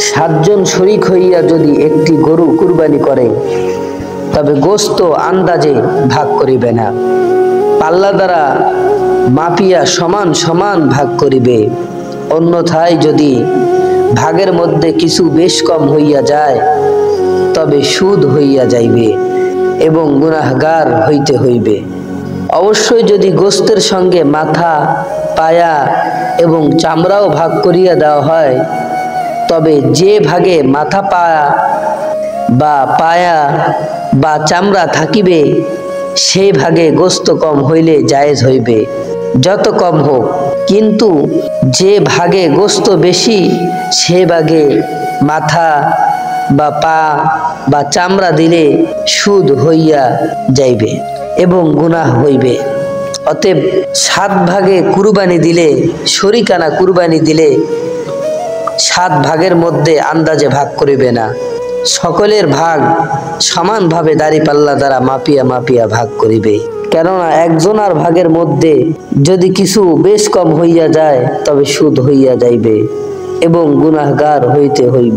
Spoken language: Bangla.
সাতজন শরীক হইয়া যদি একটি গরু কুরবানি করে, তবে গোশত আন্দাজে ভাগ করিবে না, পাল্লা দ্বারা মাপিয়া সমান সমান ভাগ করিবে। অন্যথায় যদি ভাগের মধ্যে কিছু বেশ কম হইয়া যায়, তবে সুদ হইয়া যাইবে এবং গুনাহগার হইতে হইবে। অবশ্যই যদি গোশতের সঙ্গে মাথা, পায়া এবং চামড়াও ভাগ করিয়া দেওয়া হয়, তবে যে ভাগে মাথা, পায়া বা চামড়া থাকিবে, সেই ভাগে গোশত কম হইলে জায়েজ হইবে, যত কম হোক। কিন্তু যে ভাগে গোশত বেশি, সে ভাগে মাথা বা পা বা চামড়া দিলে সুদ হইয়া যাইবে এবং গুনাহ হইবে। অতএব 7 ভাগে কুরবানি দিলে, শরিকানা কুরবানি দিলে 7 ভাগের মধ্যে আন্দাজে ভাগ করিবে না, সকলের ভাগ সমানভাবে দাঁড়িপাল্লা দ্বারা মাপিয়া মাপিয়া ভাগ করিবে। কেননা একজনার ভাগের মধ্যে যদি কিছু বেশ কম হইয়া যায়, তবে সুদ হইয়া যাইবে এবং গুনাহগার হইতে হইবে।